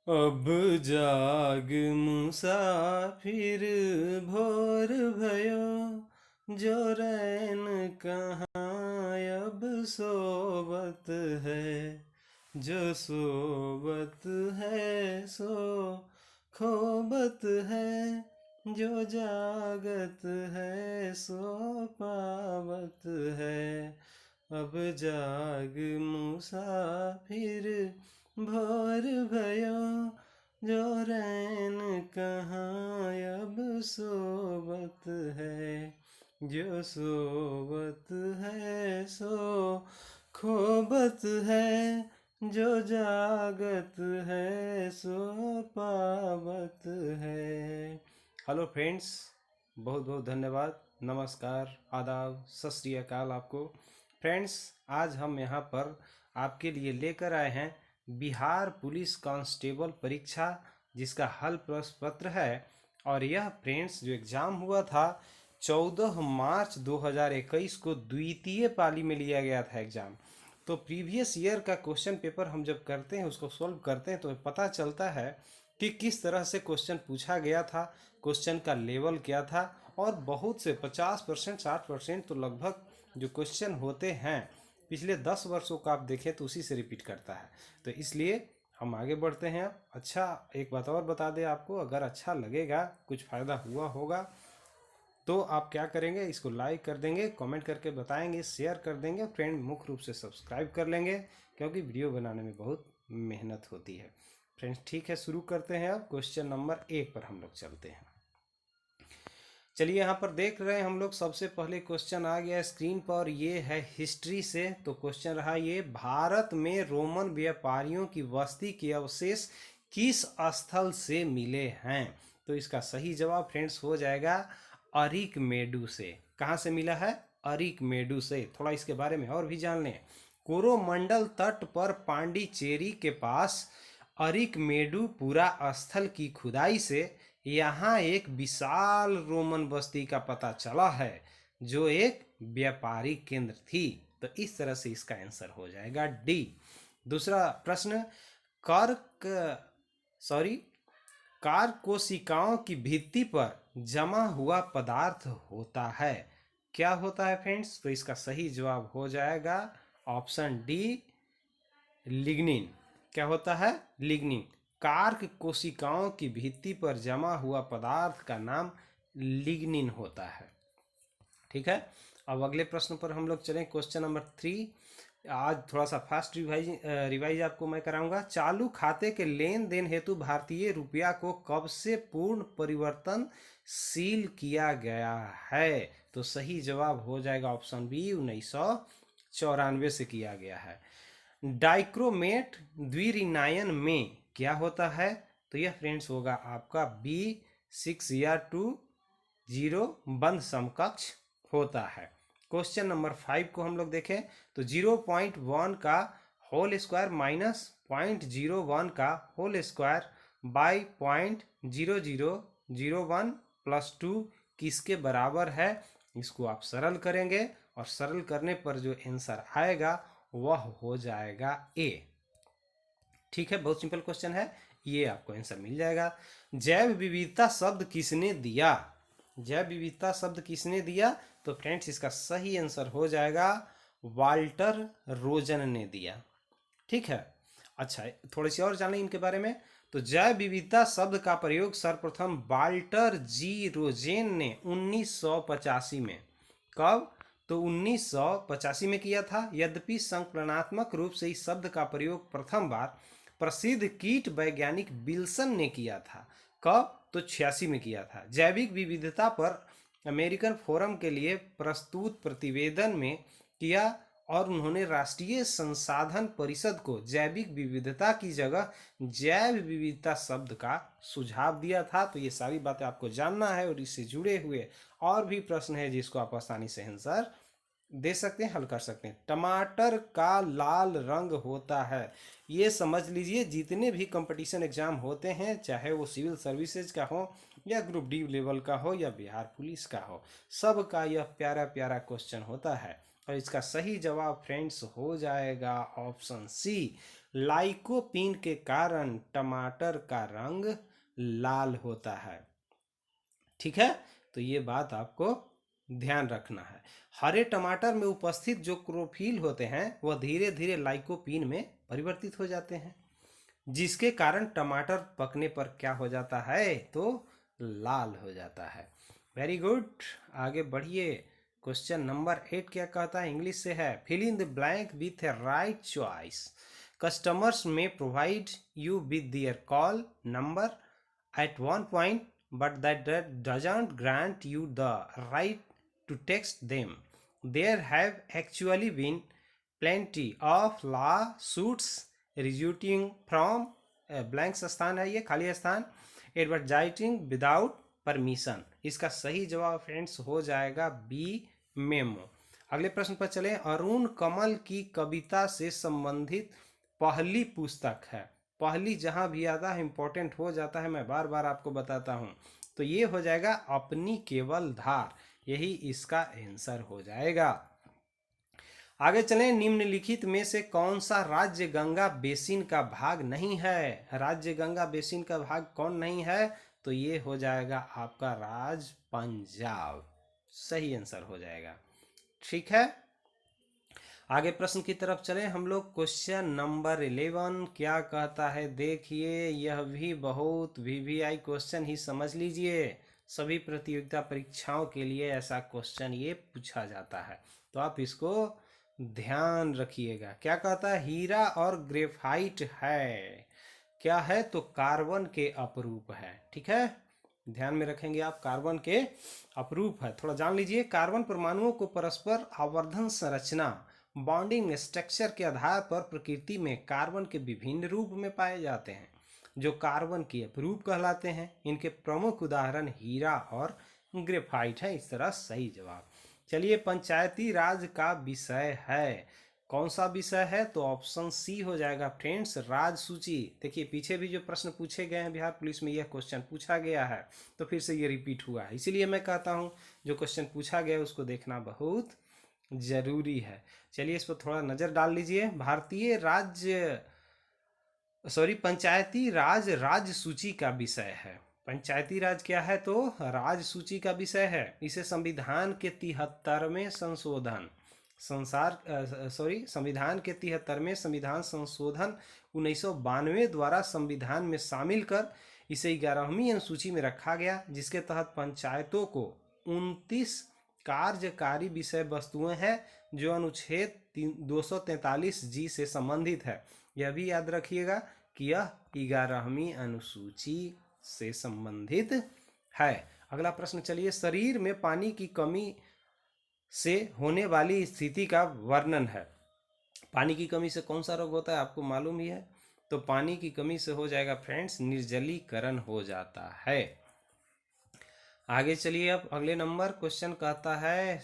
अब जाग मुसाफिर भोर भयो, जो रैन कहाँ अब सोवत है। जो सोवत है सो खोबत है, जो जागत है सो पावत है। अब जाग मुसाफिर भोर भयो, जो रैन कहाँ अब सोवत है। जो सोवत है सो खोबत है, जो जागत है सो पावत है। हेलो फ्रेंड्स, बहुत बहुत धन्यवाद। नमस्कार, आदाब, सत श्री अकाल आपको। फ्रेंड्स, आज हम यहाँ पर आपके लिए लेकर आए हैं बिहार पुलिस कांस्टेबल परीक्षा, जिसका हल प्रश्न पत्र है। और यह फ्रेंड्स जो एग्ज़ाम हुआ था 14 मार्च 2021 को द्वितीय पाली में लिया गया था एग्ज़ाम। तो प्रीवियस ईयर का क्वेश्चन पेपर हम जब करते हैं, उसको सॉल्व करते हैं, तो पता चलता है कि किस तरह से क्वेश्चन पूछा गया था, क्वेश्चन का लेवल क्या था। और बहुत से 50% 60% तो लगभग जो क्वेश्चन होते हैं पिछले 10 वर्षों का आप देखें तो उसी से रिपीट करता है। तो इसलिए हम आगे बढ़ते हैं। अब अच्छा, एक बात और बता दें आपको, अगर अच्छा लगेगा, कुछ फ़ायदा हुआ होगा, तो आप क्या करेंगे, इसको लाइक कर देंगे, कमेंट करके बताएंगे, शेयर कर देंगे, फ्रेंड मुख्य रूप से सब्सक्राइब कर लेंगे, क्योंकि वीडियो बनाने में बहुत मेहनत होती है। फ्रेंड्स ठीक है, शुरू करते हैं। अब क्वेश्चन नंबर 1 पर हम लोग चलते हैं। चलिए, यहाँ पर देख रहे हैं हम लोग, सबसे पहले क्वेश्चन आ गया स्क्रीन पर, ये है हिस्ट्री से। तो क्वेश्चन रहा ये, भारत में रोमन व्यापारियों की बस्ती के अवशेष किस स्थल से मिले हैं। तो इसका सही जवाब फ्रेंड्स हो जाएगा अरिकमेडु से। कहाँ से मिला है? अरिकमेडु से। थोड़ा इसके बारे में और भी जान लें। कोरोमंडल तट पर पांडिचेरी के पास अरिकमेडुपुरा स्थल की खुदाई से यहाँ एक विशाल रोमन बस्ती का पता चला है, जो एक व्यापारी केंद्र थी। तो इस तरह से इसका आंसर हो जाएगा डी। दूसरा प्रश्न, कर्क सॉरी कार कोशिकाओं की भित्ति पर जमा हुआ पदार्थ होता है। क्या होता है फ्रेंड्स? तो इसका सही जवाब हो जाएगा ऑप्शन डी, लिग्निन। क्या होता है? लिग्निन। कार्क कोशिकाओं की भित्ति पर जमा हुआ पदार्थ का नाम लिग्निन होता है। ठीक है, अब अगले प्रश्न पर हम लोग चलें। Question number 3। आज थोड़ा सा फास्ट रिवाइज आपको मैं कराऊंगा। चालू खाते के लेन देन हेतु भारतीय रुपया को कब से पूर्ण परिवर्तनशील किया गया है। तो सही जवाब हो जाएगा ऑप्शन बी, 1994 से किया गया है। डाइक्रोमेट द्विरिनायन में क्या होता है? तो यह फ्रेंड्स होगा आपका B6 या 2 0 बंध समकक्ष होता है। क्वेश्चन नंबर 5 को हम लोग देखें तो 0.1 का होल स्क्वायर माइनस 0.01 का होल स्क्वायर बाई 0.0001 प्लस 2 किसके बराबर है? इसको आप सरल करेंगे और सरल करने पर जो आंसर आएगा वह हो जाएगा ए। ठीक है, बहुत सिंपल क्वेश्चन है, ये आपको आंसर मिल जाएगा। जैव विविधता शब्द किसने दिया? जैव विविधता शब्द किसने दिया? तो फ्रेंड्स इसका सही आंसर हो जाएगा वाल्टर रोजन ने दिया। ठीक है, अच्छा थोड़ी सी और जानें इनके बारे में। तो जैव विविधता शब्द का प्रयोग सर्वप्रथम वाल्टर जी रोजेन ने 1985 में, कब? तो 1985 में किया था। यद्यपि संकलनात्मक रूप से इस शब्द का प्रयोग प्रथम बार प्रसिद्ध कीट वैज्ञानिक विल्सन ने किया था। कब? तो 86 में किया था। जैविक विविधता पर अमेरिकन फोरम के लिए प्रस्तुत प्रतिवेदन में किया और उन्होंने राष्ट्रीय संसाधन परिषद को जैविक विविधता की जगह जैव विविधता शब्द का सुझाव दिया था। तो ये सारी बातें आपको जानना है और इससे जुड़े हुए और भी प्रश्न है जिसको आप आसानी से आंसर दे सकते हैं, हल कर सकते हैं। टमाटर का लाल रंग होता है, ये समझ लीजिए जितने भी कंपटीशन एग्जाम होते हैं, चाहे वो सिविल सर्विसेज का हो या ग्रुप डी लेवल का हो या बिहार पुलिस का हो, सब का यह प्यारा प्यारा क्वेश्चन होता है। और इसका सही जवाब फ्रेंड्स हो जाएगा ऑप्शन सी, लाइकोपीन के कारण टमाटर का रंग लाल होता है। ठीक है, तो ये बात आपको ध्यान रखना है। हरे टमाटर में उपस्थित जो क्लोरोफिल होते हैं वह धीरे धीरे लाइकोपीन में परिवर्तित हो जाते हैं, जिसके कारण टमाटर पकने पर क्या हो जाता है, तो लाल हो जाता है। वेरी गुड, आगे बढ़िए। क्वेश्चन नंबर 8 क्या कहता है, इंग्लिश से है। Fill in the blank with a right choice. Customers में provide you with their call number at one point, but that doesn't grant you the right to text them. There have actually been plenty of lawsuits resulting from blank स्थान है, ये खाली स्थान, advertising without permission. इसका सही जवाब friends हो जाएगा बी, मेमो। अगले प्रश्न पर चले। अरुण कमल की कविता से संबंधित पहली पुस्तक है। पहली जहां भी आता है इंपॉर्टेंट हो जाता है, मैं बार बार आपको बताता हूं। तो ये हो जाएगा अपनी केवल धार, यही इसका आंसर हो जाएगा। आगे चलें। निम्नलिखित में से कौन सा राज्य गंगा बेसिन का भाग नहीं है? राज्य गंगा बेसिन का भाग कौन नहीं है? तो ये हो जाएगा आपका राज्य पंजाब, सही आंसर हो जाएगा। ठीक है, आगे प्रश्न की तरफ चले हम लोग। क्वेश्चन नंबर 11 क्या कहता है, देखिए यह भी बहुत वीवीआई क्वेश्चन ही समझ लीजिए। सभी प्रतियोगिता परीक्षाओं के लिए ऐसा क्वेश्चन ये पूछा जाता है, तो आप इसको ध्यान रखिएगा। क्या कहता है, हीरा और ग्रेफाइट है, क्या है, तो कार्बन के अपरूप है। ठीक है, ध्यान में रखेंगे आप, कार्बन के अपरूप है। थोड़ा जान लीजिए। कार्बन परमाणुओं को परस्पर आवर्धन संरचना, बॉन्डिंग स्ट्रक्चर के आधार पर प्रकृति में कार्बन के विभिन्न रूप में पाए जाते हैं, जो कार्बन के अपरूप कहलाते हैं। इनके प्रमुख उदाहरण हीरा और ग्रेफाइट है। इस तरह सही जवाब। चलिए, पंचायती राज का विषय है, कौन सा विषय है, तो ऑप्शन सी हो जाएगा फ्रेंड्स, राज सूची। देखिए पीछे भी जो प्रश्न पूछे गए हैं बिहार पुलिस में, यह क्वेश्चन पूछा गया है, तो फिर से ये रिपीट हुआ है। इसीलिए मैं कहता हूँ जो क्वेश्चन पूछा गया है उसको देखना बहुत जरूरी है। चलिए इस पर थोड़ा नजर डाल लीजिए। भारतीय राज्य पंचायती राज राज्य सूची का विषय है। पंचायती राज क्या है, तो राज सूची का विषय है। इसे संविधान के 73वें संशोधन संविधान के 73वें संविधान संशोधन 1992 द्वारा संविधान में शामिल कर इसे 11वीं अनुसूची में रखा गया, जिसके तहत पंचायतों को 29 कार्यकारी विषय वस्तुएं हैं जो अनुच्छेद 243 जी से संबंधित है। यह भी याद रखिएगा कि यह 11वीं अनुसूची से संबंधित है। अगला प्रश्न चलिए, शरीर में पानी की कमी से होने वाली स्थिति का वर्णन है। पानी की कमी से कौन सा रोग होता है, आपको मालूम ही है। तो पानी की कमी से हो जाएगा फ्रेंड्स, निर्जलीकरण हो जाता है। आगे चलिए, अब अगले नंबर क्वेश्चन कहता है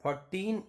14,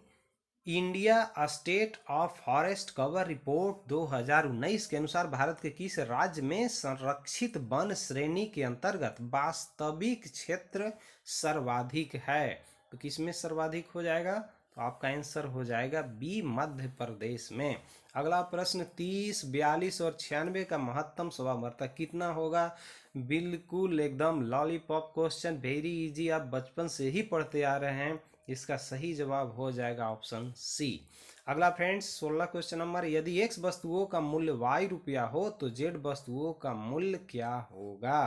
India state of forest cover report 2019 के अनुसार भारत के किस राज्य में संरक्षित वन श्रेणी के अंतर्गत वास्तविक क्षेत्र सर्वाधिक है? तो किस में सर्वाधिक हो जाएगा, तो आपका आंसर हो जाएगा बी, मध्य प्रदेश में। अगला प्रश्न 30, 42 और 96 का महत्तम स्वभाववर्तक कितना होगा? बिल्कुल एकदम लॉलीपॉप क्वेश्चन, वेरी इजी, आप बचपन से ही पढ़ते आ रहे हैं। इसका सही जवाब हो जाएगा ऑप्शन सी। अगला फ्रेंड्स 16 क्वेश्चन नंबर, यदि x वस्तुओं का मूल्य y रुपया हो तो z वस्तुओं का मूल्य क्या होगा?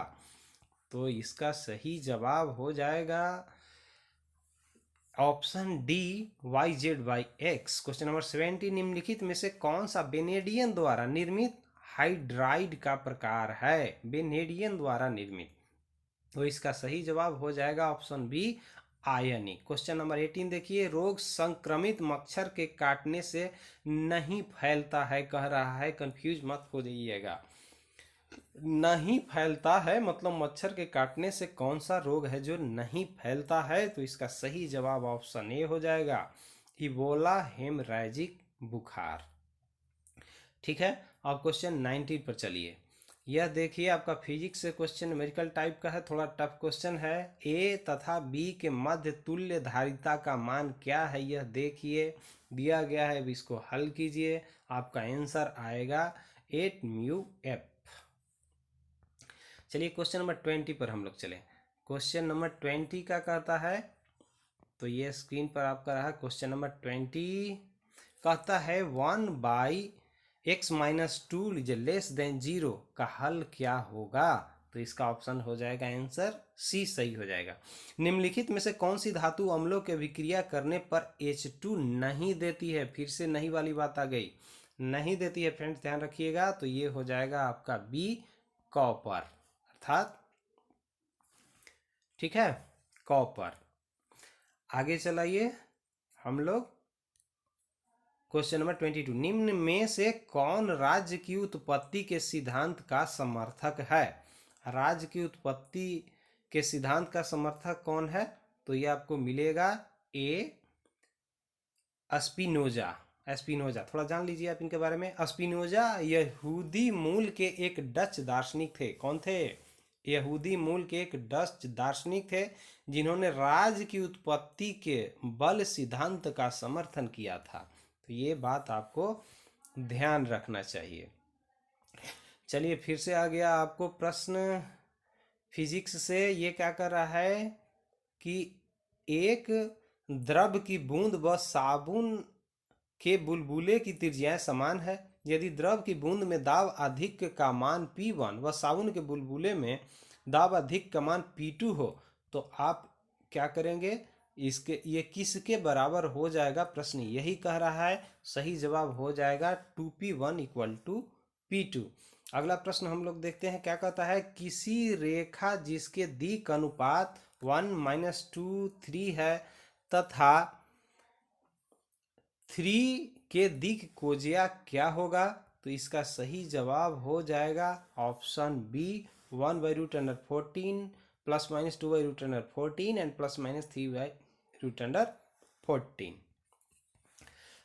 तो इसका सही जवाब हो जाएगा option D, YZ/X। Question number 70, निम्नलिखित में से कौन सा वेनेडियन द्वारा निर्मित हाइड्राइड का प्रकार है? वेनेडियन द्वारा निर्मित, तो इसका सही जवाब हो जाएगा ऑप्शन बी, आयनिक। क्वेश्चन नंबर 18 देखिए, रोग संक्रमित मच्छर के काटने से नहीं फैलता है कह रहा है, कंफ्यूज मत हो जाइएगा। नहीं फैलता है मतलब मच्छर के काटने से कौन सा रोग है जो नहीं फैलता है? तो इसका सही जवाब ऑप्शन ए हो जाएगा, इबोला हेमरैजिक बुखार। ठीक है, अब क्वेश्चन 19 पर चलिए। यह देखिए आपका फिजिक्स से क्वेश्चन न्यूमेरिकल टाइप का है, थोड़ा टफ क्वेश्चन है। ए तथा बी के मध्य तुल्य धारिता का मान क्या है, यह देखिए दिया गया है। अब इसको हल कीजिए, आपका आंसर आएगा 8 म्यू एफ। चलिए क्वेश्चन नंबर 20 पर हम लोग चले। क्वेश्चन नंबर 20 का कहता है, तो ये स्क्रीन पर आपका रहा क्वेश्चन नंबर 20। कहता है 1/x-2 इज लेस देन 0 का हल क्या होगा? तो इसका ऑप्शन हो जाएगा आंसर सी सही हो जाएगा। निम्नलिखित में से कौन सी धातु अम्लों के अभिक्रिया करने पर H2 नहीं देती है? फिर से नहीं वाली बात आ गई, नहीं देती है फ्रेंड्स, ध्यान रखिएगा। तो ये हो जाएगा आपका बी कॉपर, अर्थात ठीक है कॉपर। आगे चलाइए हम लोग क्वेश्चन नंबर 22। निम्न में से कौन राज्य की उत्पत्ति के सिद्धांत का समर्थक है? राज्य की उत्पत्ति के सिद्धांत का समर्थक कौन है? तो ये आपको मिलेगा ए स्पिनोजा। स्पिनोजा थोड़ा जान लीजिए आप इनके बारे में। स्पिनोजा यहूदी मूल के एक डच दार्शनिक थे। कौन थे? यहूदी मूल के एक डच दार्शनिक थे जिन्होंने राज्य की उत्पत्ति के बल सिद्धांत का समर्थन किया था। तो ये बात आपको ध्यान रखना चाहिए। चलिए फिर से आ गया आपको प्रश्न फिजिक्स से। ये क्या कर रहा है कि एक द्रव की बूंद व साबुन के बुलबुले की त्रिज्याएं समान है। यदि द्रव की बूंद में दाब अधिक का मान P1 व साबुन के बुलबुले में दाब अधिक का मान P2 हो तो आप क्या करेंगे? इसके ये किसके बराबर हो जाएगा? प्रश्न यही कह रहा है। सही जवाब हो जाएगा 2P1 = P2। अगला प्रश्न हम लोग देखते हैं क्या कहता है। किसी रेखा जिसके दिक् अनुपात 1 - 2 3 है तथा 3 के दिक् कोज्या क्या होगा? तो इसका सही जवाब हो जाएगा ऑप्शन बी 1/√14 ± 2/√14 एंड ± 3/√14।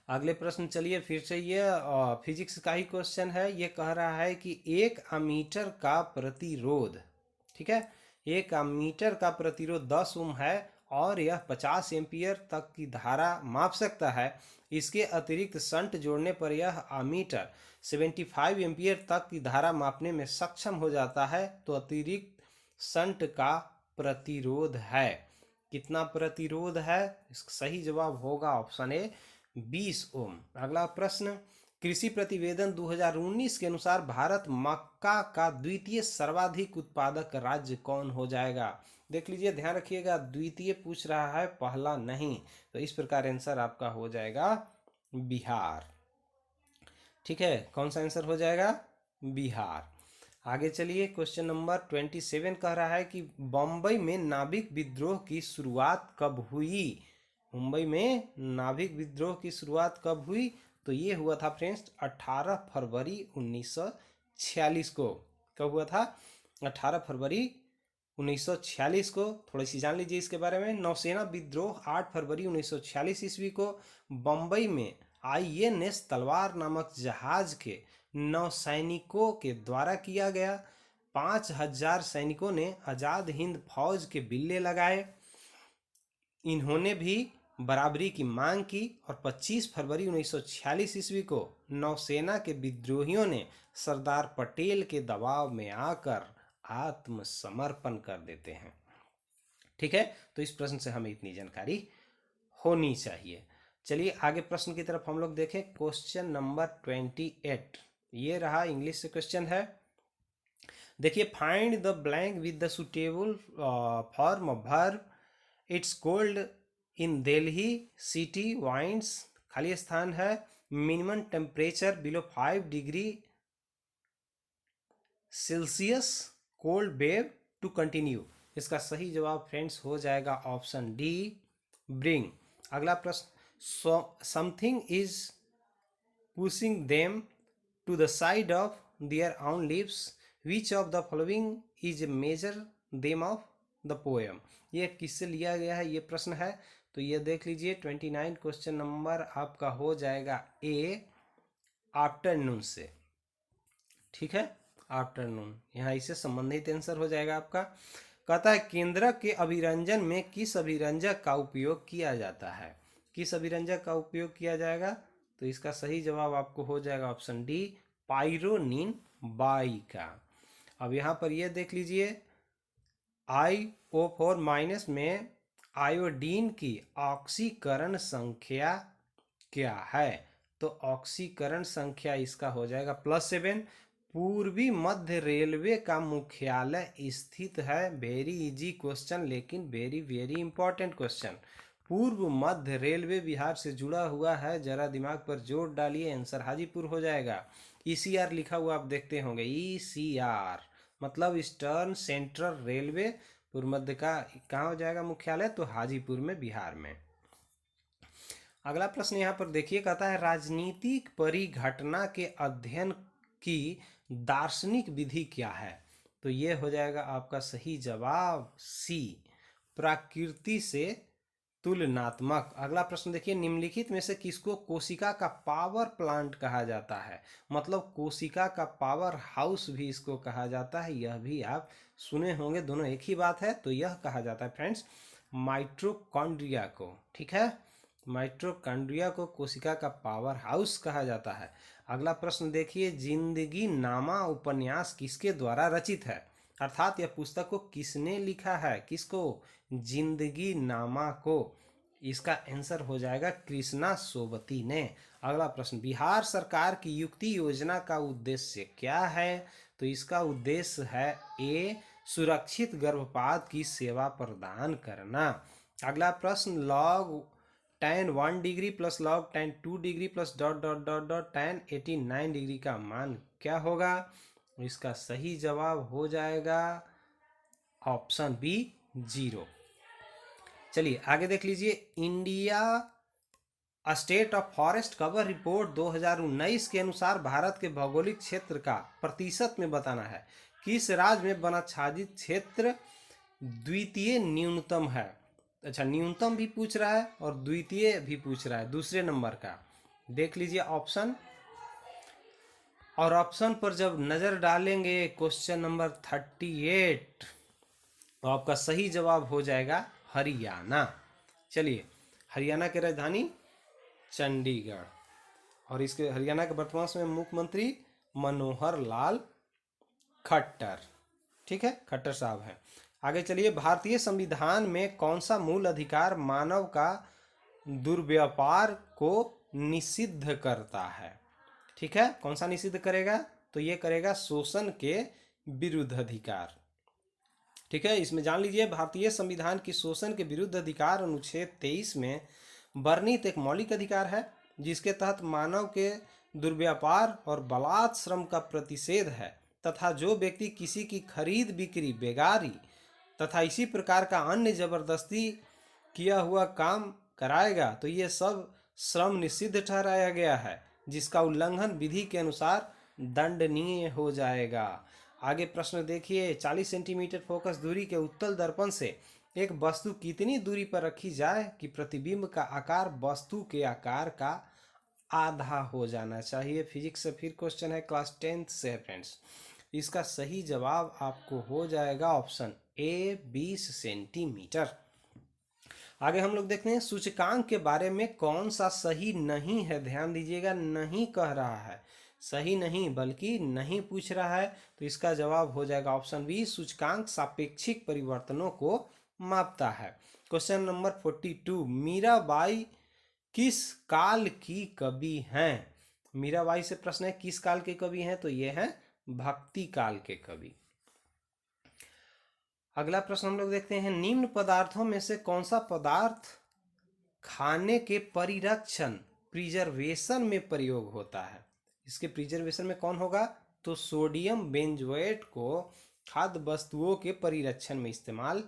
अगले प्रश्न चलिए फिर से ये फिजिक्स का ही क्वेश्चन है। ये कह रहा है कि 1 अमीटर का प्रतिरोध, ठीक है, 1 अमीटर का प्रतिरोध 10 ओम है और यह 50 एम्पियर तक की धारा माप सकता है। इसके अतिरिक्त शंट जोड़ने पर यह अमीटर 75 एम्पियर तक की धारा मापने में सक्षम हो जाता है। तो अतिरिक्त शंट का प्रतिरोध है, कितना प्रतिरोध है? इसका सही जवाब होगा ऑप्शन ए 20 ओम। अगला प्रश्न, कृषि प्रतिवेदन 2019 के अनुसार भारत मक्का का द्वितीय सर्वाधिक उत्पादक राज्य कौन हो जाएगा? देख लीजिए, ध्यान रखिएगा, द्वितीय पूछ रहा है, पहला नहीं। तो इस प्रकार आंसर आपका हो जाएगा बिहार। ठीक है, कौन सा आंसर हो जाएगा? बिहार। आगे चलिए क्वेश्चन नंबर 27 कह रहा है कि बम्बई में नाभिक विद्रोह की शुरुआत कब हुई? मुंबई में नाभिक विद्रोह की शुरुआत कब हुई? तो ये हुआ था फ्रेंड्स 18 फरवरी 1946 को। कब हुआ था? 18 फरवरी 1946 को। थोड़ी सी जान लीजिए इसके बारे में। नौसेना विद्रोह 8 फरवरी 1946 ईस्वी को बम्बई में INS तलवार नामक जहाज के नौसैनिकों के द्वारा किया गया। 5000 सैनिकों ने आज़ाद हिंद फौज के बिल्ले लगाए। इन्होंने भी बराबरी की मांग की और 25 फरवरी 1946 ईस्वी को नौसेना के विद्रोहियों ने सरदार पटेल के दबाव में आकर आत्मसमर्पण कर देते हैं। ठीक है, तो इस प्रश्न से हमें इतनी जानकारी होनी चाहिए। चलिए आगे प्रश्न की तरफ हम लोग देखें। क्वेश्चन नंबर 28 ये रहा, इंग्लिश से क्वेश्चन है। देखिए, find the blank with the suitable form of verb. It's cold in Delhi city winds, खाली स्थान है। Minimum temperature below 5 degree Celsius, cold wave to continue. इसका सही जवाब फ्रेंड्स हो जाएगा ऑप्शन डी ब्रिंग। अगला प्रश्न, something is pushing them to the side of their own lips, which of the following is measure them of the poem। ये किससे लिया गया है ये प्रश्न है। तो ये देख लीजिए 29 क्वेश्चन नंबर आपका हो जाएगा ए आफ्टरनून से। ठीक है, आफ्टरनून यहाँ इससे संबंधित आंसर हो जाएगा आपका। कहता है केंद्रक के अभिरंजन में किस अभिरंजक का उपयोग किया जाता है? किस अभिरंजक का उपयोग किया जाएगा? तो इसका सही जवाब आपको हो जाएगा ऑप्शन डी पाइरोनिन बाई का। अब यहाँ पर ये देख लीजिए IO4- में आयोडीन की ऑक्सीकरण संख्या क्या है? तो ऑक्सीकरण संख्या इसका हो जाएगा +7। पूर्वी मध्य रेलवे का मुख्यालय स्थित है। वेरी इजी क्वेश्चन, लेकिन वेरी वेरी इंपॉर्टेंट क्वेश्चन। पूर्व मध्य रेलवे बिहार से जुड़ा हुआ है, जरा दिमाग पर जोर डालिए, आंसर हाजीपुर हो जाएगा। ECR लिखा हुआ आप देखते होंगे, ECR मतलब ईस्टर्न सेंट्रल रेलवे। पूर्व मध्य का कहाँ हो जाएगा मुख्यालय? तो हाजीपुर में, बिहार में। अगला प्रश्न यहाँ पर देखिए, कहता है राजनीतिक परिघटना के अध्ययन की दार्शनिक विधि क्या है? तो ये हो जाएगा आपका सही जवाब सी, प्रकृति से तुलनात्मक। अगला प्रश्न देखिए, निम्नलिखित में से किसको कोशिका का पावर प्लांट कहा जाता है? मतलब कोशिका का पावर हाउस भी इसको कहा जाता है, यह भी आप सुने होंगे, दोनों एक ही बात है। तो यह कहा जाता है फ्रेंड्स माइटोकॉन्ड्रिया को, ठीक है। माइटोकॉन्ड्रिया को कोशिका का पावर हाउस कहा जाता है। अगला प्रश्न देखिए, जिंदगी नामा उपन्यास किसके द्वारा रचित है? अर्थात यह पुस्तक को किसने लिखा है? किसको? जिंदगी नामा को। इसका आंसर हो जाएगा कृष्णा सोबती ने। अगला प्रश्न, बिहार सरकार की युक्ति योजना का उद्देश्य क्या है? तो इसका उद्देश्य है ए, सुरक्षित गर्भपात की सेवा प्रदान करना। अगला प्रश्न, log tan 1 degree plus log tan 2 degree plus ... tan 89 degree का मान क्या होगा? इसका सही जवाब हो जाएगा ऑप्शन बी 0। चलिए आगे देख लीजिए, India state of forest cover report 2019 के अनुसार भारत के भौगोलिक क्षेत्र का प्रतिशत में बताना है। किस राज्य में वनाच्छादित क्षेत्र द्वितीय न्यूनतम है? अच्छा, न्यूनतम भी पूछ रहा है और द्वितीय भी पूछ रहा है, दूसरे नंबर का। देख लीजिए ऑप्शन, और ऑप्शन पर जब नजर डालेंगे क्वेश्चन नंबर 38, तो आपका सही जवाब हो जाएगा हरियाणा। चलिए, हरियाणा की राजधानी चंडीगढ़, और इसके हरियाणा के वर्तमान समय मुख्यमंत्री मनोहर लाल खट्टर, ठीक है, खट्टर साहब हैं। आगे चलिए, भारतीय संविधान में कौन सा मूल अधिकार मानव का दुर्व्यापार को निषिद्ध करता है? ठीक है, कौन सा निषिद्ध करेगा? तो ये करेगा शोषण के विरुद्ध अधिकार। ठीक है, इसमें जान लीजिए, भारतीय संविधान की शोषण के विरुद्ध अधिकार अनुच्छेद 23 में वर्णित एक मौलिक अधिकार है, जिसके तहत मानव के दुर्व्यापार और बलात् श्रम का प्रतिषेध है, तथा जो व्यक्ति किसी की खरीद बिक्री, बेगारी तथा इसी प्रकार का अन्य जबरदस्ती किया हुआ काम कराएगा, तो ये सब श्रम निषिद्ध ठहराया गया है, जिसका उल्लंघन विधि के अनुसार दंडनीय हो जाएगा। आगे प्रश्न देखिए, 40 सेंटीमीटर फोकस दूरी के उत्तल दर्पण से एक वस्तु कितनी दूरी पर रखी जाए कि प्रतिबिंब का आकार वस्तु के आकार का आधा हो जाना चाहिए? फिजिक्स से फिर क्वेश्चन है, क्लास 10th से है फ्रेंड्स। इसका सही जवाब आपको हो जाएगा ऑप्शन ए, 20 सेंटीमीटर। आगे हम लोग देखते हैं, सूचकांक के बारे में कौन सा सही नहीं है? ध्यान दीजिएगा, नहीं कह रहा है, सही नहीं बल्कि नहीं पूछ रहा है। तो इसका जवाब हो जाएगा ऑप्शन बी, सूचकांक सापेक्षिक परिवर्तनों को मापता है। क्वेश्चन नंबर 42, मीराबाई किस काल की कवि हैं? मीराबाई से प्रश्न है, किस काल के कवि हैं? तो ये हैं भक्ति काल के कवि। अगला प्रश्न हम लोग देखते हैं, निम्न पदार्थों में से कौन सा पदार्थ खाने के परिरक्षण, प्रिजर्वेशन में प्रयोग होता है? इसके प्रिजर्वेशन में कौन होगा? तो सोडियम बेंजोएट को खाद्य वस्तुओं के परिरक्षण में इस्तेमाल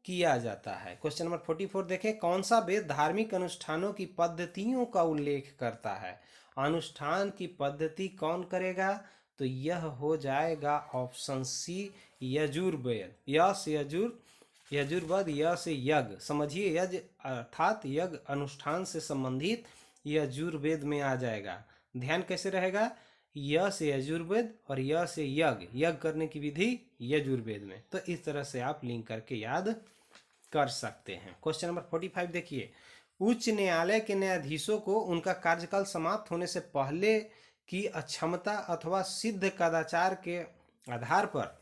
किया जाता है। क्वेश्चन नंबर 44 देखें, कौन सा वेद धार्मिक अनुष्ठानों की पद्धतियों का उल्लेख करता है? अनुष्ठान की पद्धति कौन करेगा? तो यह हो जाएगा option C, Yajurveda. Yes Yajurveda, yes यज्ञ, समझिए यज्ञ अर्थात यज्ञ अनुष्ठान से संबंधित यजुर्वेद में आ जाएगा। ध्यान कैसे रहेगा? य से यजुर्वेद और य से यज्ञ, यज्ञ करने की विधि यजुर्वेद में। तो इस तरह से आप लिंक करके याद कर सकते हैं। क्वेश्चन नंबर 45 देखिए, उच्च न्यायालय के न्यायाधीशों को उनका कार्यकाल समाप्त होने से पहले की अक्षमता अथवा सिद्ध कदाचार के आधार पर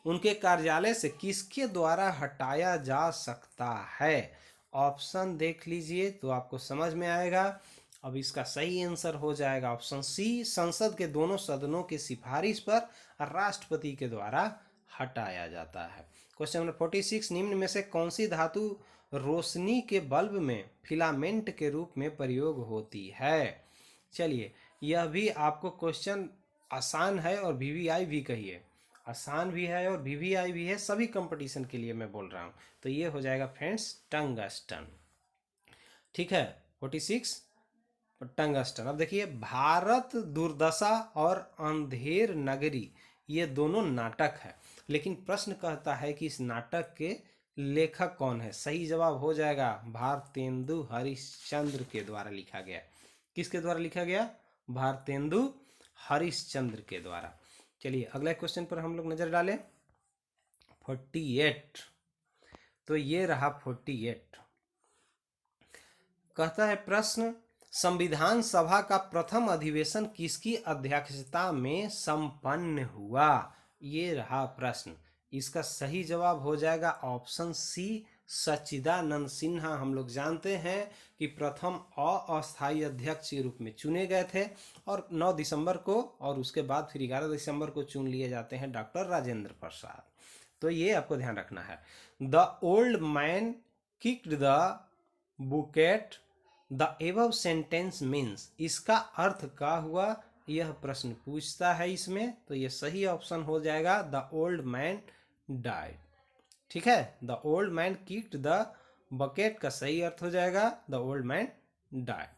उनके कार्यालय से किसके द्वारा हटाया जा सकता है। ऑप्शन देख लीजिए तो आपको समझ में आएगा। अब इसका सही आंसर हो जाएगा ऑप्शन सी, संसद के दोनों सदनों की सिफारिश पर राष्ट्रपति के द्वारा हटाया जाता है। क्वेश्चन नंबर 46, निम्न में से कौन सी धातु रोशनी के बल्ब में फिलामेंट के रूप में प्रयोग होती है। चलिए, यह भी आपको क्वेश्चन आसान है और वीवीआई भी कहिए, आसान भी है और वीवीआई भी है, सभी कंपटीशन के लिए मैं बोल रहा हूँ। तो ये हो जाएगा फ्रेंड्स टंगस्टन। ठीक है, 46 टंगस्टन। अब देखिए, भारत दुर्दशा और अंधेर नगरी ये दोनों नाटक है, लेकिन प्रश्न कहता है कि इस नाटक के लेखक कौन है। सही जवाब हो जाएगा भारतेंदु हरिश्चंद्र के द्वारा लिखा गया। किसके द्वारा लिखा गया? भारतेंदु हरिश्चंद्र के द्वारा। चलिए अगले क्वेश्चन पर हम लोग नजर डालें। 48, तो ये रहा 48। कहता है प्रश्न, संविधान सभा का प्रथम अधिवेशन किसकी अध्यक्षता में संपन्न हुआ। ये रहा प्रश्न। इसका सही जवाब हो जाएगा ऑप्शन सी, सच्चिदानंद सिन्हा। हम लोग जानते हैं कि प्रथम अस्थायी अध्यक्ष के रूप में चुने गए थे और 9 दिसंबर को, और उसके बाद फिर 11 दिसंबर को चुन लिए जाते हैं डॉक्टर राजेंद्र प्रसाद। तो ये आपको ध्यान रखना है। The old man kicked the bouquet the above sentence means, इसका अर्थ क्या हुआ, यह प्रश्न पूछता है इसमें। तो ये सही ऑप्शन हो जाएगा द ओल्ड मैन डाइड। ठीक है, the old man kicked the bucket का सही अर्थ हो जाएगा द ओल्ड मैन डाइड।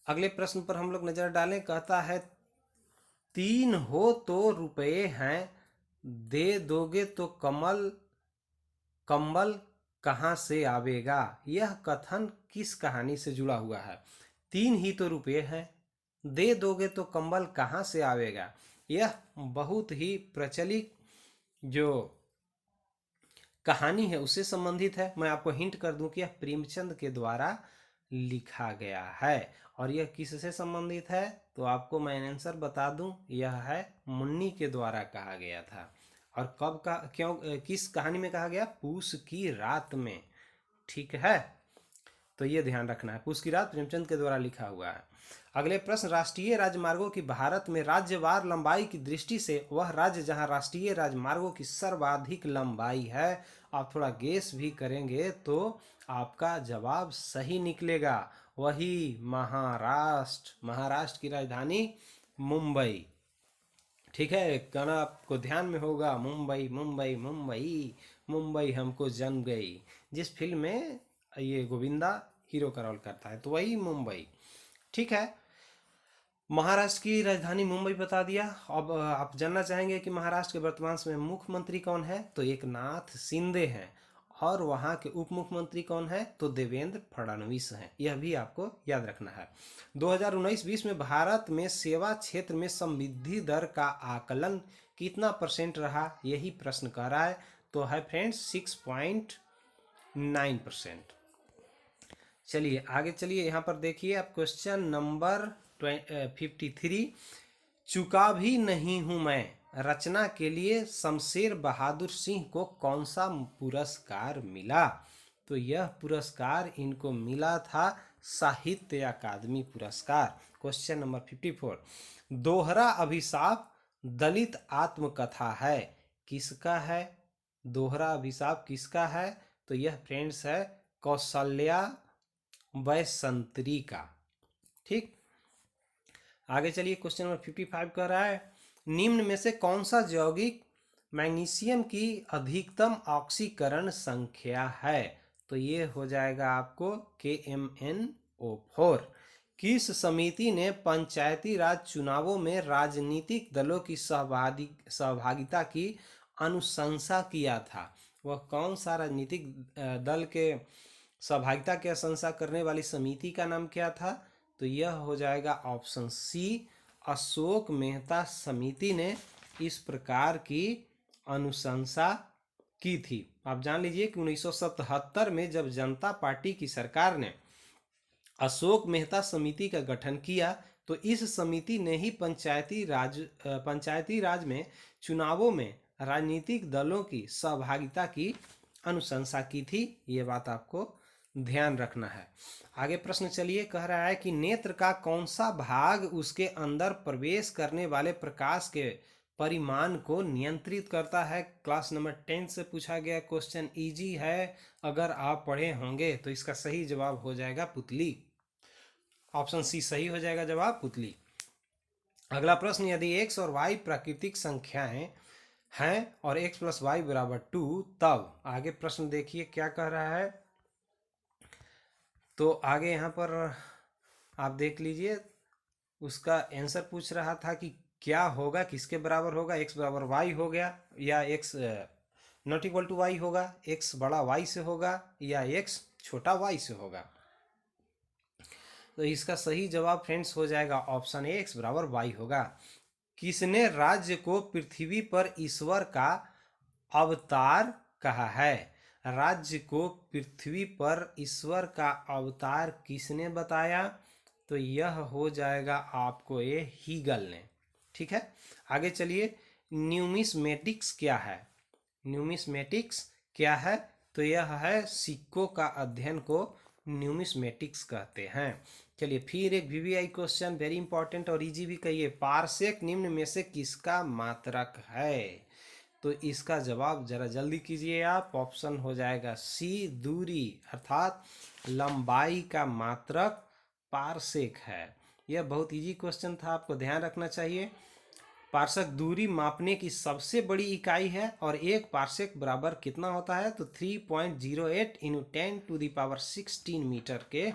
अगले प्रश्न पर हम लोग नजर डालें। कहता है 3 हो तो रुपये हैं, दे दोगे तो कंबल कहाँ से आवेगा। यह कथन किस कहानी से जुड़ा हुआ है। 3 ही तो रुपये हैं, दे दोगे तो कंबल कहाँ से आवेगा। यह बहुत ही प्रचलित जो कहानी है उससे संबंधित है। मैं आपको हिंट कर दूं कि यह प्रेमचंद के द्वारा लिखा गया है। और यह किससे संबंधित है, तो आपको मैं आंसर बता दूं, यह है मुन्नी के द्वारा कहा गया था। और कब का, क्यों, किस कहानी में कहा गया, पूस की रात में। ठीक है, तो ये ध्यान रखना है, पूस की रात प्रेमचंद के द्वारा लिखा हुआ है। अगले प्रश्न, राष्ट्रीय राजमार्गों की भारत में राज्यवार लंबाई की दृष्टि से वह राज्य जहां राष्ट्रीय राजमार्गों की सर्वाधिक लंबाई है। आप थोड़ा गेस भी करेंगे तो आपका जवाब सही निकलेगा, वही महाराष्ट्र। महाराष्ट्र की राजधानी मुंबई। ठीक है, गाना आपको ध्यान में होगा, मुंबई मुंबई मुंबई मुंबई हमको जम गई, जिस फिल्म में ये गोविंदा हीरो का रोल करता है, तो वही मुंबई। ठीक है, महाराष्ट्र की राजधानी मुंबई बता दिया। अब आप जानना चाहेंगे कि महाराष्ट्र के वर्तमान समय मुख्यमंत्री कौन है, तो एक नाथ शिंदे हैं। और वहाँ के उप मुख्यमंत्री कौन है, तो देवेंद्र फडणवीस हैं। यह भी आपको याद रखना है। 2019-20 में भारत में सेवा क्षेत्र में समृद्धि दर का आकलन कितना % रहा, यही प्रश्न कर रहा है। तो है फ्रेंड्स 6.9%। चलिए आगे चलिए, यहाँ पर देखिए आप क्वेश्चन नंबर 53, चुका भी नहीं हूं मैं रचना के लिए शमशेर बहादुर सिंह को कौन सा पुरस्कार मिला। तो यह पुरस्कार इनको मिला था साहित्य अकादमी पुरस्कार। क्वेश्चन नंबर 54, दोहरा अभिशाप दलित आत्मकथा है, किसका है। दोहरा अभिशाप किसका है, तो यह फ्रेंड्स है कौशल्या वैसंतरी का। ठीक, आगे चलिए क्वेश्चन नंबर 55 कह रहा है, निम्न में से कौन सा यौगिक मैग्नीशियम की अधिकतम ऑक्सीकरण संख्या है। तो ये हो जाएगा आपको KMnO4। किस समिति ने पंचायती राज चुनावों में राजनीतिक दलों की सहभागिता की अनुशंसा किया था। वह कौन सा राजनीतिक दल के सहभागिता की अनुशंसा करने वाली समिति का नाम क्या था, तो यह हो जाएगा ऑप्शन सी, अशोक मेहता समिति ने इस प्रकार की अनुशंसा की थी। आप जान लीजिए कि 1977 में जब जनता पार्टी की सरकार ने अशोक मेहता समिति का गठन किया, तो इस समिति ने ही पंचायती राज में चुनावों में राजनीतिक दलों की सहभागिता की अनुशंसा की थी। ये बात आपको ध्यान रखना है। आगे प्रश्न चलिए, कह रहा है कि नेत्र का कौन सा भाग उसके अंदर प्रवेश करने वाले प्रकाश के परिमाण को नियंत्रित करता है। क्लास नंबर 10 से पूछा गया क्वेश्चन, इजी है, अगर आप पढ़े होंगे तो इसका सही जवाब हो जाएगा पुतली। ऑप्शन सी सही हो जाएगा जवाब, पुतली। अगला प्रश्न, यदि x और y प्राकृतिक संख्याएं हैं और x प्लस वाई बराबर 2, तब आगे प्रश्न देखिए क्या कह रहा है। तो आगे यहाँ पर आप देख लीजिए, उसका आंसर पूछ रहा था कि क्या होगा, किसके बराबर होगा, x बराबर y हो गया, या x not equal to y होगा, x बड़ा y से होगा, या x छोटा y से होगा। तो इसका सही जवाब फ्रेंड्स हो जाएगा ऑप्शन ए, x बराबर y होगा। किसने राज्य को पृथ्वी पर ईश्वर का अवतार कहा है? राज्य को पृथ्वी पर ईश्वर का अवतार किसने बताया? तो यह हो जाएगा आपको ये हीगल ने। ठीक है, आगे चलिए, न्यूमिस्मेटिक्स क्या है? न्यूमिस्मेटिक्स क्या है? तो यह है सिक्कों का अध्ययन को न्यूमिस्मेटिक्स कहते हैं। चलिए फिर एक वीवीआई क्वेश्चन, वेरी इंपॉर्टेंट और इजी भी कहिए। पारसेक निम्न में से किसका मात्रक है? तो इसका जवाब जरा जल्दी कीजिए आप, ऑप्शन हो जाएगा सी, दूरी अर्थात लंबाई का मात्रक पारसेक है। यह बहुत इजी क्वेश्चन था, आपको ध्यान रखना चाहिए। पारसेक दूरी मापने की सबसे बड़ी इकाई है, और एक पारसेक बराबर कितना होता है? तो 3.08 × 10⁻16 मीटर के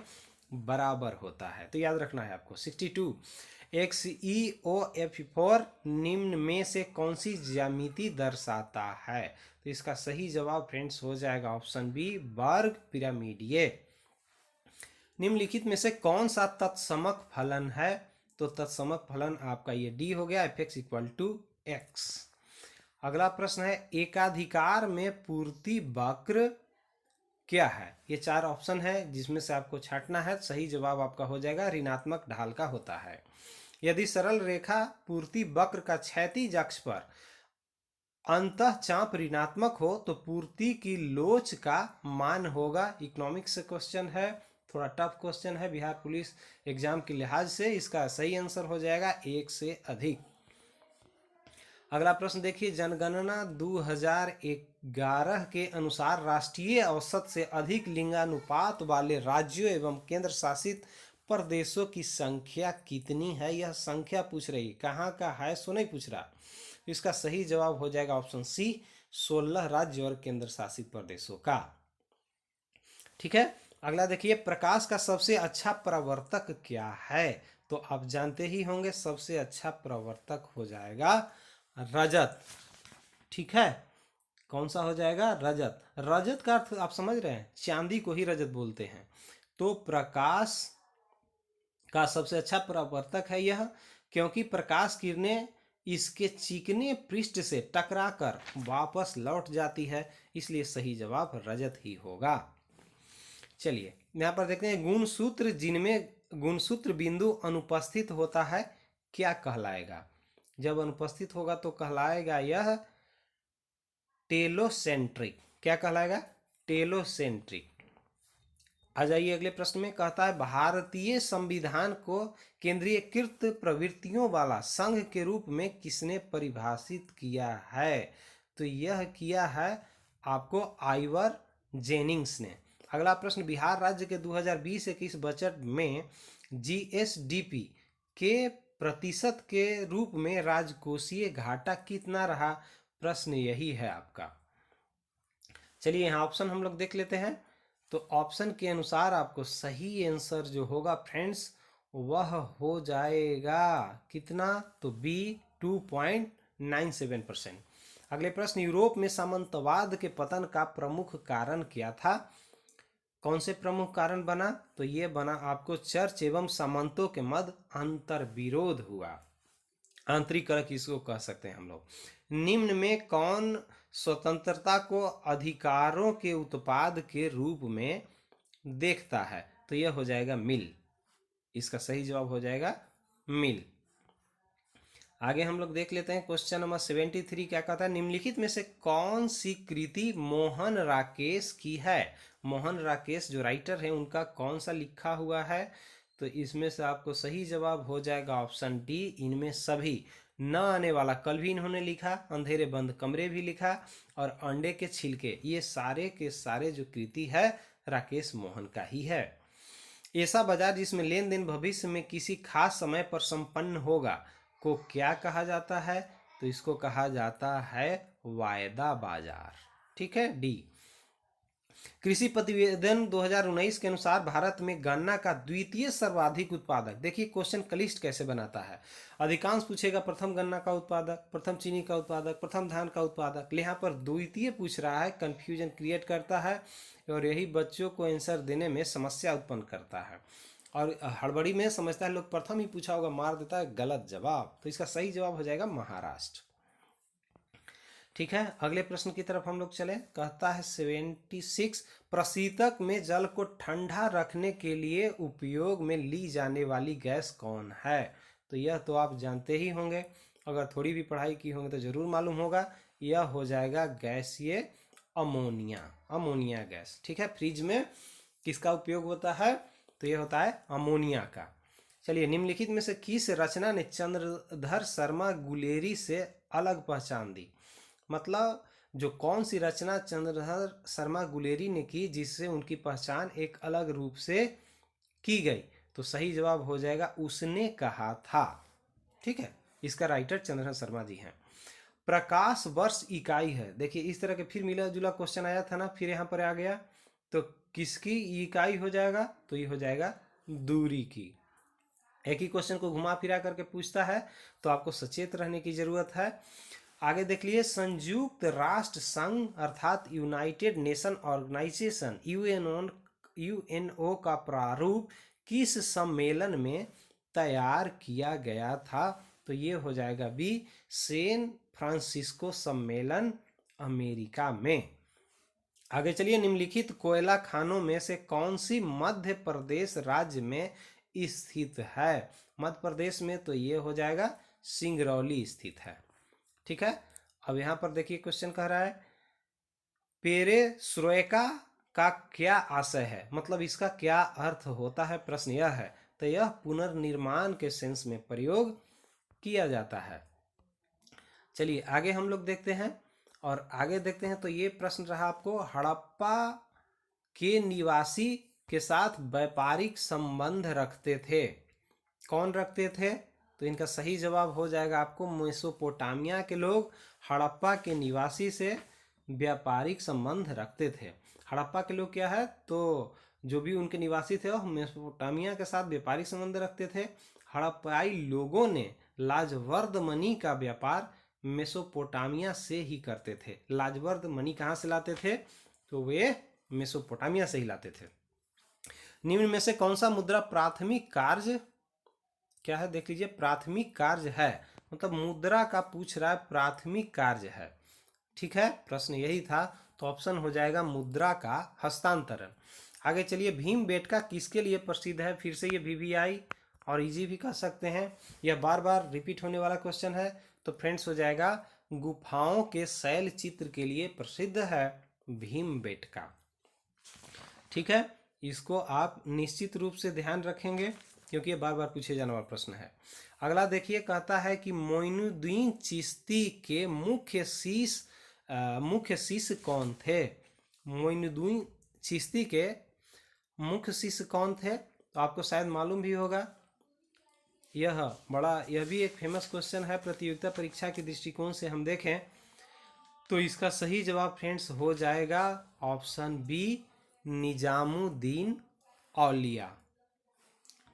बराबर होता है। तो याद रखना है आपको। 62, XeO F4 निम्न में से कौन सी ज्यामिति दर्शाता है? तो इसका सही जवाब फ्रेंड्स हो जाएगा ऑप्शन बी, वर्ग पिरामिडीय। निम्नलिखित में से कौन सा तत्समक फलन है? तो तत्समक फलन आपका ये डी हो गया, fx = x। अगला प्रश्न है, एकाधिकार में पूर्ति वक्र क्या है? ये 4 ऑप्शन है जिसमें से आपको छांटना है। सही जवाब आपका हो जाएगा ऋणात्मक ढाल का होता है। यदि सरल रेखा पूर्ति वक्र का क्षैतिज अक्ष पर अंतः चाप ऋणात्मक हो तो पूर्ति की लोच का मान होगा। इकोनॉमिक्स से क्वेश्चन है, थोड़ा टफ क्वेश्चन है बिहार पुलिस एग्जाम के लिहाज से। इसका सही आंसर हो जाएगा 1 से अधिक। अगला प्रश्न देखिए, जनगणना 2011 के अनुसार राष्ट्रीय औसत से अधिक लिंगानुपात वाले राज्यों एवं केंद्र शासित प्रदेशों की संख्या कितनी है? यह संख्या पूछ रही, कहाँ का है सो नहीं पूछ रहा। इसका सही जवाब हो जाएगा ऑप्शन सी, 16 राज्य और केंद्र शासित प्रदेशों का। ठीक है, अगला देखिए, प्रकाश का सबसे अच्छा प्रवर्तक क्या है? तो आप जानते ही होंगे, सबसे अच्छा प्रवर्तक हो जाएगा रजत। ठीक है, कौन सा हो जाएगा? रजत। रजत का अर्थ आप समझ रहे हैं, चांदी को ही रजत बोलते हैं। तो प्रकाश का सबसे अच्छा प्रवर्तक है यह, क्योंकि प्रकाश किरणें इसके चिकने पृष्ठ से टकराकर वापस लौट जाती है, इसलिए सही जवाब रजत ही होगा। चलिए यहाँ पर देखते हैं, गुणसूत्र जिनमें गुणसूत्र बिंदु अनुपस्थित होता है क्या कहलाएगा? जब अनुपस्थित होगा तो कहलाएगा यह टेलोसेंट्रिक। क्या कहलाएगा? टेलोसेंट्रिक। आ जाइए अगले प्रश्न में, कहता है भारतीय संविधान को केंद्रीयकृत प्रवृत्तियों वाला संघ के रूप में किसने परिभाषित किया है? तो यह किया है आपको आइवर जेनिंग्स ने। अगला प्रश्न, बिहार राज्य के 2020-21 बजट में जीएसडीपी के प्रतिशत के रूप में राजकोषीय घाटा कितना रहा? प्रश्न यही है आपका। चलिए यहाँ ऑप्शन हम लोग देख लेते हैं। तो ऑप्शन के अनुसार आपको सही आंसर जो होगा फ्रेंड्स वह हो जाएगा कितना? तो बी, 2.97%। अगले प्रश्न, यूरोप में सामंतवाद के पतन का प्रमुख कारण क्या था? कौन से प्रमुख कारण बना? तो ये बना आपको चर्च एवं सामंतों के मध्य अंतर्विरोध हुआ, आंतरिकरण किसको कह सकते हैं हम लोग। निम्न में कौन स्वतंत्रता को अधिकारों के उत्पाद के रूप में देखता है? तो यह हो जाएगा मिल। इसका सही जवाब हो जाएगा मिल। आगे हम लोग देख लेते हैं क्वेश्चन नंबर 73 क्या कहता है, निम्नलिखित में से कौन सी कृति मोहन राकेश की है। मोहन राकेश जो राइटर है उनका कौन सा लिखा हुआ है, तो इसमें से आपको सही जवाब हो जाएगा ऑप्शन डी, इनमें सभी। न आने वाला कल भी इन्होंने लिखा, अंधेरे बंद कमरे भी लिखा, और अंडे के छिलके, ये सारे के सारे जो कृति है राकेश मोहन का ही है। ऐसा बाजार जिसमें लेन देन भविष्य में किसी खास समय पर संपन्न होगा को क्या कहा जाता है, तो इसको कहा जाता है वायदा बाजार। ठीक है, डी। कृषि प्रतिवेदन 2019 के अनुसार भारत में गन्ना का द्वितीय सर्वाधिक उत्पादक, देखिए क्वेश्चन क्लिष्ट कैसे बनाता है। अधिकांश पूछेगा प्रथम गन्ना का उत्पादक, प्रथम चीनी का उत्पादक, प्रथम धान का उत्पादक, यहाँ पर द्वितीय पूछ रहा है, कंफ्यूजन क्रिएट करता है और यही बच्चों को आंसर देने में समस्या उत्पन्न करता है। और हड़बड़ी में समझता है लोग प्रथम ही पूछा होगा, मार देता है गलत जवाब। तो इसका सही जवाब हो जाएगा महाराष्ट्र। ठीक है, अगले प्रश्न की तरफ हम लोग चले। कहता है 76, प्रशीतक में जल को ठंडा रखने के लिए उपयोग में ली जाने वाली गैस कौन है, तो यह तो आप जानते ही होंगे, अगर थोड़ी भी पढ़ाई की होंगे तो जरूर मालूम होगा। यह हो जाएगा गैसीय अमोनिया, अमोनिया गैस। ठीक है, फ्रिज में किसका उपयोग होता है, तो यह होता है अमोनिया का। चलिए, निम्नलिखित में से किस रचना ने चंद्रधर शर्मा गुलेरी से अलग पहचान दी, मतलब जो कौन सी रचना चंद्रधर शर्मा गुलेरी ने की जिससे उनकी पहचान एक अलग रूप से की गई, तो सही जवाब हो जाएगा उसने कहा था। ठीक है, इसका राइटर चंद्रधर शर्मा जी हैं। प्रकाश वर्ष इकाई है, देखिए इस तरह के फिर मिला जुला क्वेश्चन आया था ना, फिर यहाँ पर आ गया, तो किसकी इकाई हो जाएगा, तो ये हो जाएगा दूरी की। एक ही क्वेश्चन को घुमा फिरा करके पूछता है, तो आपको सचेत रहने की जरूरत है। आगे देख लिए, संयुक्त राष्ट्र संघ अर्थात यूनाइटेड नेशन ऑर्गेनाइजेशन यूएनओ का प्रारूप किस सम्मेलन में तैयार किया गया था, तो ये हो जाएगा बी, सैन फ्रांसिस्को सम्मेलन अमेरिका में। आगे चलिए, निम्नलिखित कोयला खानों में से कौन सी मध्य प्रदेश राज्य में स्थित है, मध्य प्रदेश में, तो ये हो जाएगा सिंगरौली स्थित है। ठीक है, अब यहां पर देखिए क्वेश्चन कह रहा है पेरेस्ट्रोइका का क्या आशय है, मतलब इसका क्या अर्थ होता है, प्रश्न यह है। तो यह पुनर्निर्माण के सेंस में प्रयोग किया जाता है। चलिए आगे हम लोग देखते हैं, और आगे देखते हैं तो ये प्रश्न रहा आपको, हड़प्पा के निवासी के साथ व्यापारिक संबंध रखते थे, कौन रखते थे, तो इनका सही जवाब हो जाएगा आपको मेसोपोटामिया के लोग हड़प्पा के निवासी से व्यापारिक संबंध रखते थे। हड़प्पा के लोग क्या है, तो जो भी उनके निवासी थे वह मेसोपोटामिया के साथ व्यापारिक संबंध रखते थे। हड़प्पाई लोगों ने लाजवर्द मनी का व्यापार मेसोपोटामिया से ही करते थे। लाजवर्द मनी कहाँ से लाते थे, तो वे मेसोपोटामिया से ही लाते थे। निम्न में से कौन सा मुद्रा प्राथमिक कार्य क्या है, देख लीजिए, प्राथमिक कार्य है, मतलब मुद्रा का पूछ रहा है, प्राथमिक कार्य है। ठीक है, प्रश्न यही था, तो ऑप्शन हो जाएगा मुद्रा का हस्तांतरण। आगे चलिए, भीमबेटका किसके लिए प्रसिद्ध है, फिर से ये VVI और इजी भी कह सकते हैं, यह बार बार रिपीट होने वाला क्वेश्चन है। तो फ्रेंड्स हो जाएगा गुफाओं के शैल चित्र के लिए प्रसिद्ध है भीमबेटका। ठीक है, इसको आप निश्चित रूप से ध्यान रखेंगे क्योंकि ये बार बार पूछे जाने वाला प्रश्न है। अगला देखिए, कहता है कि मोइनुद्दीन चिश्ती के मुख्य शिष्य कौन थे। मोइनुद्दीन चिश्ती के मुख्य शिष्य कौन थे, तो आपको शायद मालूम भी होगा। यह भी एक फेमस क्वेश्चन है, प्रतियोगिता परीक्षा के दृष्टिकोण से हम देखें तो इसका सही जवाब फ्रेंड्स हो जाएगा ऑप्शन बी, निजामुद्दीन औलिया।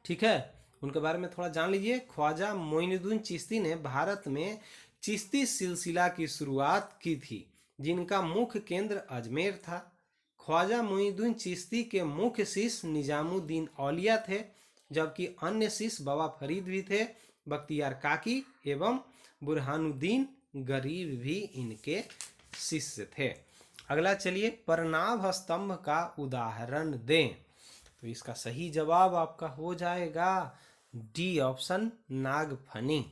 ठीक है, उनके बारे में थोड़ा जान लीजिए। ख्वाजा मोइनुद्दीन चिश्ती ने भारत में चिश्ती सिलसिला की शुरुआत की थी, जिनका मुख्य केंद्र अजमेर था। ख्वाजा मोइनुद्दीन चिश्ती के मुख्य शिष्य निजामुद्दीन औलिया थे, जबकि अन्य शिष्य बाबा फरीद भी थे, बख्तियार काकी एवं बुरहानुद्दीन गरीब भी इनके शिष्य थे। अगला चलिए, प्रणाभ स्तंभ का उदाहरण दें। तो इसका सही जवाब आपका हो जाएगा डी ऑप्शन, नागफनी।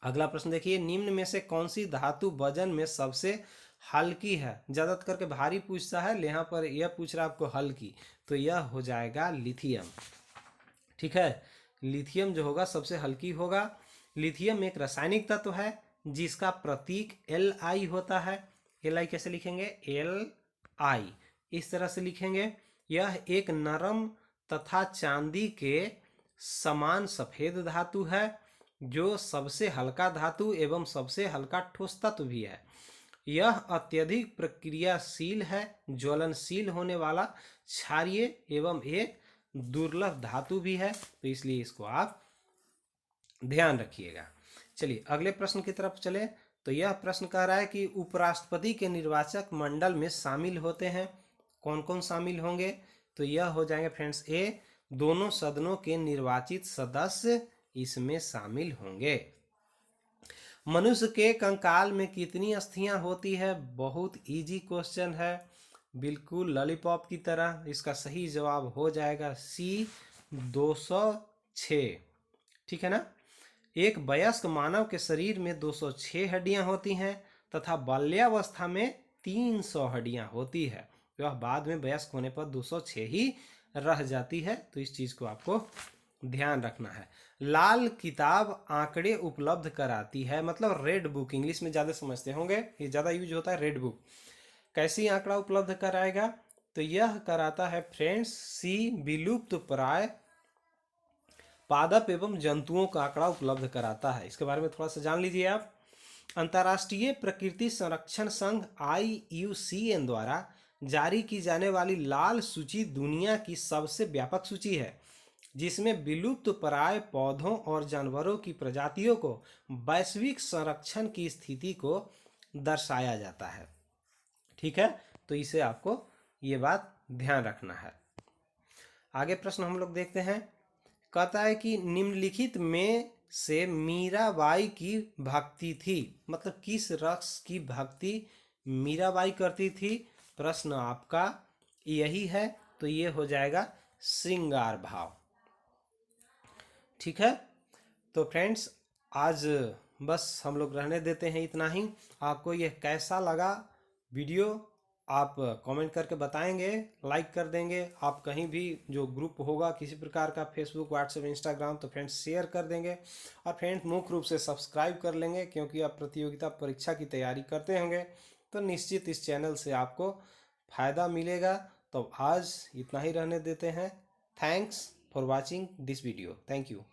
अगला प्रश्न देखिए, निम्न में से कौन सी धातु वजन में सबसे हल्की है? ज्यादातर करके भारी पूछता है, यहाँ पर यह पूछ रहा है आपको हल्की, तो यह हो जाएगा लिथियम। ठीक है, लिथियम जो होगा सबसे हल्की होगा। लिथियम एक रासायनिक तत्व है जिसका प्रतीक Li होता है। Li कैसे लिखेंगे? Li इस तरह से लिखेंगे। यह एक नरम तथा चांदी के समान सफेद धातु है जो सबसे हल्का धातु एवं सबसे हल्का ठोस तत्व भी है। यह अत्यधिक प्रक्रियाशील है, ज्वलनशील होने वाला, क्षारीय एवं एक दुर्लभ धातु भी है, तो इसलिए इसको आप ध्यान रखिएगा। चलिए अगले प्रश्न की तरफ चले। तो यह प्रश्न कह रहा है कि उपराष्ट्रपति के निर्वाचक मंडल में शामिल होते हैं, कौन कौन शामिल होंगे? तो यह हो जाएंगे फ्रेंड्स ए, दोनों सदनों के निर्वाचित सदस्य इसमें शामिल होंगे। मनुष्य के कंकाल में कितनी अस्थियां होती है? बहुत इजी क्वेश्चन है, बिल्कुल लॉलीपॉप की तरह। इसका सही जवाब हो जाएगा सी, 206। ठीक है ना। एक वयस्क मानव के शरीर में 206 हड्डियां होती हैं तथा बाल्यावस्था में 300 हड्डियां होती है। वह बाद में वयस्क होने पर 206 ही रह जाती है, तो इस चीज को आपको ध्यान रखना है। लाल किताब आंकड़े उपलब्ध कराती है, मतलब रेड बुक, इंग्लिश में ज्यादा समझते होंगे, ये ज्यादा यूज होता है रेड बुक। कैसी आंकड़ा उपलब्ध कराएगा? तो यह कराता है फ्रेंड्स सी, विलुप्त प्राय पादप एवं जंतुओं का आंकड़ा उपलब्ध कराता है। इसके बारे में थोड़ा सा जान लीजिए आप। अंतर्राष्ट्रीय प्रकृति संरक्षण संघ IUCN द्वारा जारी की जाने वाली लाल सूची दुनिया की सबसे व्यापक सूची है जिसमें विलुप्त प्राय पौधों और जानवरों की प्रजातियों को वैश्विक संरक्षण की स्थिति को दर्शाया जाता है। ठीक है, तो इसे आपको ये बात ध्यान रखना है। आगे प्रश्न हम लोग देखते हैं। कहता है कि निम्नलिखित में से मीराबाई की भक्ति थी, मतलब किस रस की भक्ति मीराबाई करती थी? प्रश्न आपका यही है, तो ये हो जाएगा श्रृंगार भाव। ठीक है, तो फ्रेंड्स आज बस हम लोग रहने देते हैं इतना ही। आपको ये कैसा लगा वीडियो आप कमेंट करके बताएंगे, लाइक कर देंगे। आप कहीं भी जो ग्रुप होगा किसी प्रकार का, फेसबुक, व्हाट्सएप, इंस्टाग्राम, तो फ्रेंड्स शेयर कर देंगे। और फ्रेंड्स मुख्य रूप से सब्सक्राइब कर लेंगे, क्योंकि आप प्रतियोगिता परीक्षा की तैयारी करते होंगे तो निश्चित इस चैनल से आपको फ़ायदा मिलेगा। तो आज इतना ही रहने देते हैं। Thanks for watching this video. Thank you.